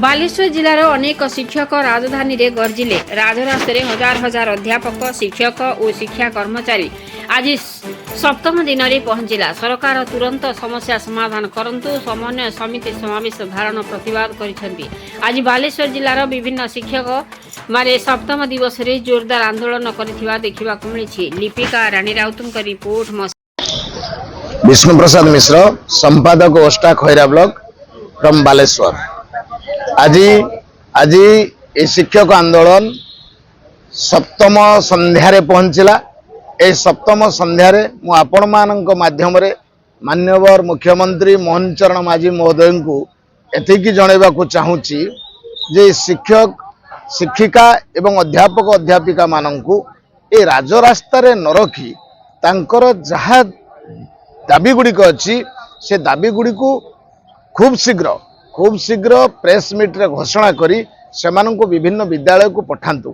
ବାଲେଶ୍ୱର ଜିଲ୍ଲାର ଅନେକ ଶିକ୍ଷକ ରାଜଧାନୀରେ ଗର୍ଜିଲେ। ରାଜରାସ୍ତାରେ ହଜାର ହଜାର ଅଧ୍ୟାପକ, ଶିକ୍ଷକ ଓ ଶିକ୍ଷା କର୍ମଚାରୀ ଆଜି ସପ୍ତମ ଦିନରେ ପହଞ୍ଚିଲା। ସରକାର ତୁରନ୍ତ ସମସ୍ୟା ସମାଧାନ କରନ୍ତୁ, ସମନ୍ୱୟ ସମିତି ସମାବେଶ ଧାରଣ ପ୍ରତିବାଦ କରିଛନ୍ତି। ଆଜି ବାଲେଶ୍ୱର ଜିଲ୍ଲାର ବିଭିନ୍ନ ଶିକ୍ଷକମାନେ ସପ୍ତମ ଦିବସରେ ଜୋରଦାର ଆନ୍ଦୋଳନ କରିଥିବା ଦେଖିବାକୁ ମିଳିଛି। ଲିପିକା ରାଣୀ ରାଉତଙ୍କ ରିପୋର୍ଟ। विष्णु प्रसाद मिश्र, संपादक ओस्टा खैरा ब्लॉक फ्रॉम बालेश्वर। आज आज ये शिक्षक आंदोलन सप्तम संध्यारे पहुंचला। ए सप्तम संध्यारे मु आपण मानक माध्यम रे माननीय मुख्यमंत्री मोहन चरण माझी महोदय को एतिकी जनइबा को चाहूची जे शिक्षक शिक्षिका एवं अध्यापक अध्यापिका माननकु ए राजरास्ता रे न रखी तांकर जहा दाबी गुड़िक अच्छी से दाबी गुड़ी को खूब शीघ्र प्रेस मीट रे घोषणा करी सेमानंको विभिन्न विद्यालय को पठांतु।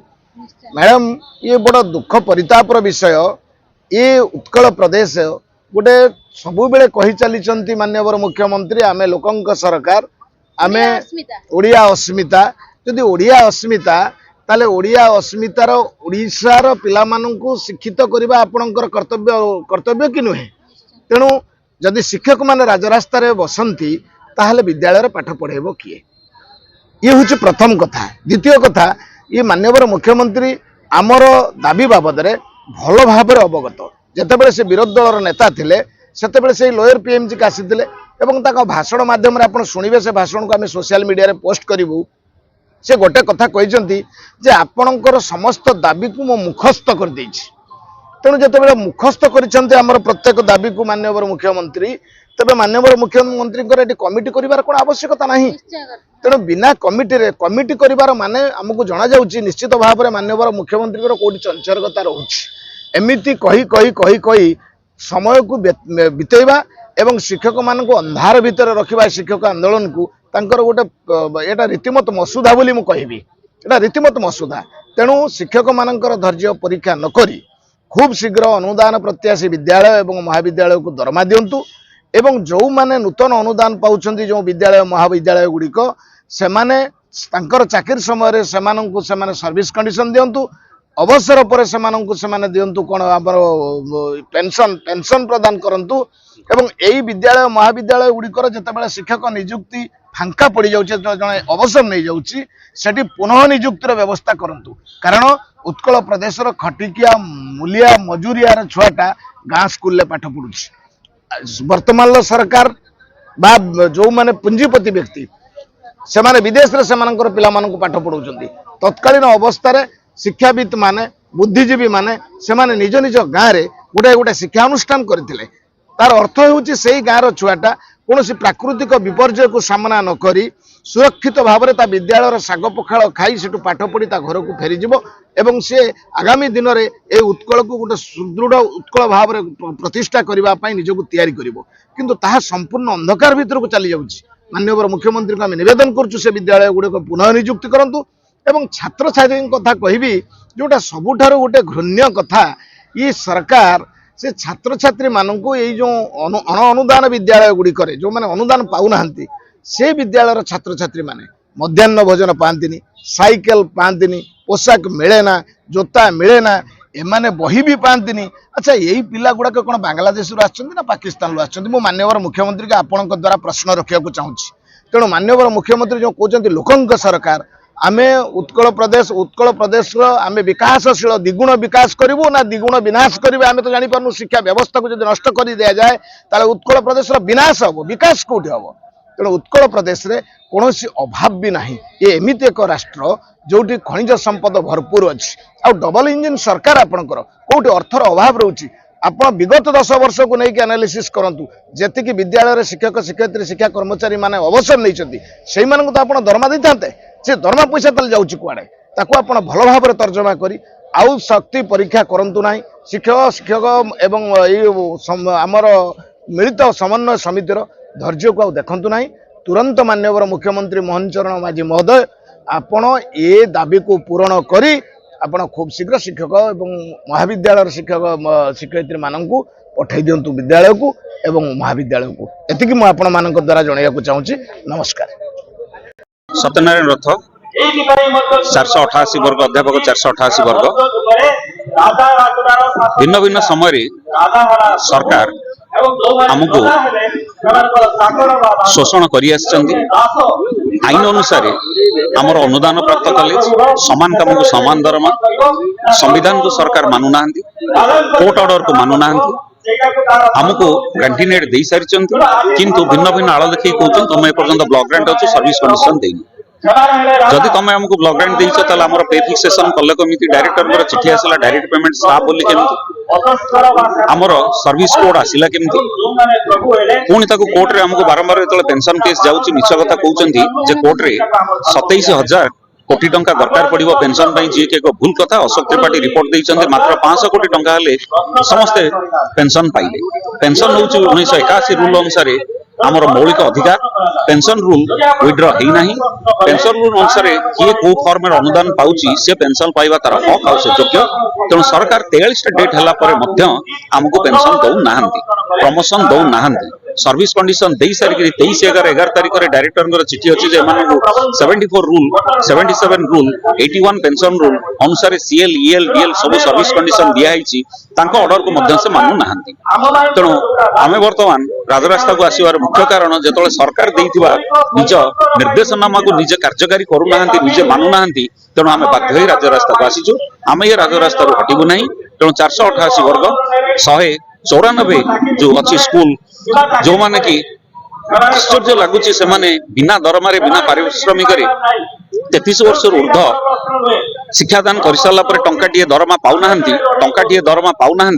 मैडम ये बड़ा दुख परितापर विषय। ये उत्कल प्रदेश गोटे सबु बेले कही चली माननीय मुख्यमंत्री आमे लोकंक सरकार आमे ओडिया अस्मिता। यदि ओडिया अस्मिता ताले ओडिया अस्मितार ओडिशार पिलामानंको शिक्षित करिबा आपणकर कर्तव्य कि नुहे। तेणु जदि शिक्षक माने राजरास्ता रे बसंती ताहले विद्यालय रे पाठ पढ़ेबो किए। ये हूँ प्रथम कथा। द्वितीय कथा, ये माननीय मुख्यमंत्री आमर दाबी बाबद रे भल भाव अवगत। जेतेबेले से विरोधी दलर नेता थिले सेतेबेले से लोयर पीएमजी का आसीथिले एवं ताका भाषण माध्यम रे आपण सुनिबे। से भाषण को आमे सोशल मीडिया रे पोस्ट करिवु। से गोटे कथा कहिसंती जे आपणकर समस्त दाबी को मो मुखस्त कर देछि। तेणु जिते मुखस्त कर प्रत्येक दाबी को माननीय मुख्यमंत्री तेज माननीय मुख्यमंत्री कमिटी कर कौन आवश्यकता ना। तेणु बिना कमिटी कर माने आमको जना जाउची निश्चित भाव में माननीय मुख्यमंत्री कौटी चंचलता रोचे। एमती कही कही कही कही समय को बितेवा एवं शिक्षक मान अंधार भितर रखा शिक्षक आंदोलन को तांकर गोटे एटा रीतिमत मसुदा बोली मु कहबी। एटा रीतिमत मसुदा। तेणु शिक्षक मानकर धैर्य परीक्षा नकरी खूब शीघ्र अनुदान प्रत्याशी विद्यालय एवं महाविद्यालय को दरमा दिंतु एवं जो माने नूतन अनुदान पाउछंती जो विद्यालय महाविद्यालय गुड़िक सेमाने तांकर चाकरी समय सेमाने सर्विस कंडीशन दिंतु। अवसर पर सेमाने दिंतु कौन आमर पेंशन प्रदान करंतु एवं यही विद्यालय महाविद्यालय गुड़िकर जितेबाला शिक्षक नियुक्ति फांका पड़ जाउछि जने अवसर नहीं जाउछि सेठी पुनः नियुक्तिर व्यवस्था करंतु। कारण उत्कल प्रदेश खटिकिया मूलिया मजूरियार छुआटा गाँ स्कूल पाठ पढ़ुछि। वर्तमान सरकार बा जो माने पुंजीपति व्यक्ति से माने विदेश रे सेमानकर पिला मानक पाठ पढ़ाउछंती। तत्कालीन अवस्था रे शिक्षाविद माने बुद्धिजीवी माने से माने निज निज गाँ रे गोटे गोटे शिक्षा अनुष्ठान करथिले। तार अर्थ होउछि सेही गाँ रो छुआटा कौन प्राकृतिक विपर्यय को सामना न करी सुरक्षित भाव में विद्यालय साग पखाल खाई से पाठ पढ़ी घर को फेरीज एवं सी आगामी दिन में ये उत्कल को गोटे सुदृढ़ उत्कल भाव में प्रतिष्ठा करने निजक तैयारी किंतु ताहा संपूर्ण अंधकार भीतर को चली जाऊँगी। माननीय मुख्यमंत्री को आम निवेदन करुँ से विद्यालय गुड़िक पुनः नियुक्ति करूँ। एवं छात्र छात्री कथा कहबी जोटा सबुठार गोटे घृण्य कथा ये सरकार से छात्र छात्री मानक ये जो अनुदान विद्यालय गुड़िक जो मैंने अनुदान पाऊना से विद्यालय छात्र छात्री माने मध्याह्न भोजन पाती, साइकेल पाती, पोशाक मिले ना, जोता मिले ना, एमाने बही भी पाती। अच्छा यही पिला गुड़ाक कौन बांग्लादेश ना पाकिस्तान आसुँच। माननीय मुख्यमंत्री के आपण द्वारा प्रश्न रखा चाहूँगी। तेणु माननीय मुख्यमंत्री जो कहते लोकंक सरकार आमे उत्कल प्रदेश आमे विकासशील द्विगुण विकास करूँ ना द्विगुण विनाश करेंगे आमे तो जापर। शिक्षा व्यवस्था को जब नष्ट कर दि जाए ताले उत्कल प्रदेश विनाश हम विकास कौटी हम। तेणु उत्कल प्रदेश रे कौन अभाव भी ना। ये एमती एक राष्ट्र जोटी खनिज संपद भरपूर अच्छी आ डबल इंजिन सरकार आपणकर कौटी अर्थर अभाव रोचे। आप विगत 10 वर्ष को लेकिन एनालिसिस करंतु जेतिकी विद्यालय शिक्षक शिक्षयित्री शिक्षा कर्मचारी माने अवसर नहीं से तो आप दरमा दी था से दरमा पैसा तले जाऊँगी कुआड़े ताकू आप भल भाव में तर्जमा करी आउ शक्ति परीक्षा करंतु ना। शिक्षक एवं आमर मिलित समन्वय समितिर धैर्य को देखंतु ना। तुरंत माननीय मुख्यमंत्री मोहन चरण माझी महोदय आपण ए दाबी को पूरण करी आपण खूब शीघ्र शिक्षक एवं महाविद्यालय शिक्षक शिक्षयित्री मानू पठाई दिंतु विद्यालय को एवं महाविद्यालय को। एतिकी मु आपण मान द्वारा जनइया चाहूँगी। नमस्कार। सत्यनारायण रथ 488 वर्ग अध्यापक 488 वर्ग भिन्न भिन्न समय सरकार आमको शोषण करी आईन अनुसार आमर अनुदान प्राप्त कॉलेज समान काम को समान दरमा संविधान को सरकार मानुना कोर्ट ऑर्डर को मानुना आमको ग्रांटीनेट दे सारी किंतु भिन्न भिन्न आड़ देखिए कहते तुम एपर्तंत ब्लॉक ग्रांट अच्छे सर्विस कंडीशन देनी जदि तुम आमको ब्लॉक ग्रांट देछ ताले हमर पे फिक्सेशन कले कमिटी डायरेक्टर चिठी आसला डायरेक्ट पेमेंट स्टाफ बोली केमती हमर सर्विस कोड आसिला केमती पुणी ताको कोर्ट रे हमको बारंबार जेतले पेंशन केस जाउची मिछ कथा कहउचंती जे कोर्ट रे 27000 कोटी टंका दरकार पड़िबो पेंशन पई जे के भूल कथा अशोक त्रिपाठी रिपोर्ट देइचंते मात्र 500 कोटी टंका हेले समस्त पेंशन पाइले पेंशन होउची 1981 रूल अनुसार आमर मौलिक अधिकार पेंशन रूल विड्र है नहीं पेंशन रूल अनुसार किए को फॉर्म में अनुदान पाउची से पेंशन पाइबा तार हक आ से योग्य तेणु सरकार 43 डेट हला पर मध्य हमको पेंशन दउ नाहंती प्रमोशन दउ नाहंती सर्विस कंडीशन दे सारी 23/11 तारीख रे डायरेक्टर चिठी अछि जे माने 74 रूल 77 रूल 81 पेंशन रूल अनुसार सीएल ईएल डीएल सब सर्विस कंडीशन दिया हिची तांको ऑर्डर को मध्य से मानु नाहंती तेणु आमे वर्तमान राजरास्ता को आसीबार मुख्य कारण जेतले सरकार देइथिबा निज निर्देशनामा को निजे कार्यकारी करू नाहंती निजे मानु नाहंती तेणु आमे बाध्य होई राजरास्ता को आसीछु आमे ये राजरास्ता रो हटिबु नाही तेणु 488 वर्ग 194 जो अच्छी स्कूल जो माने कि आश्चर्य लगुच से माने बिना दरमा बिना पारिश्रमिक 33 वर्ष ऊर्ध्व शिक्षादान कर सारा टंकाटे दरमा पाऊना टंकाटे दरमा पाऊना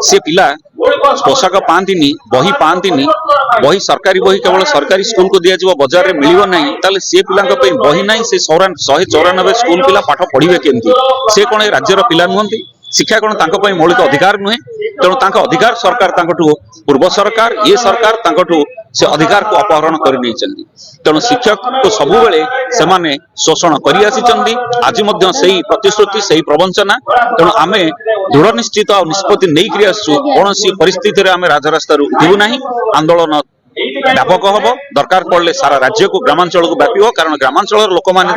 से पिला पोशाक पाती बही पाती बही सरकारी बही केवल सरकारी स्कूल को दिया बजार में मिल ना ताले से पिला बही ना से 194 स्कूल पिला पाठ पढ़े केमती से कौन राज्यर पिला नुहति शिक्षा कौन तांको मौलिक अधिकार नुहे तेणु तांको अधिकार सरकार तांको पूर्व सरकार ये सरकार तांको से अधिकार को अपहरण कर तेणु शिक्षक को सबु बेले से माने शोषण कर आज प्रतिश्रुति से प्रवंचना तेणु आमे दृढ़ निश्चित और निष्पत्ति नहीं आसु कौन परिस्थिति रे आमे राजरास्ता उठिबु नहीं आंदोलन व्यापक हम दरकार पड़े सारा राज्य को ग्रामांचल को व्यापी कारण ग्रामांचल लोक मैंने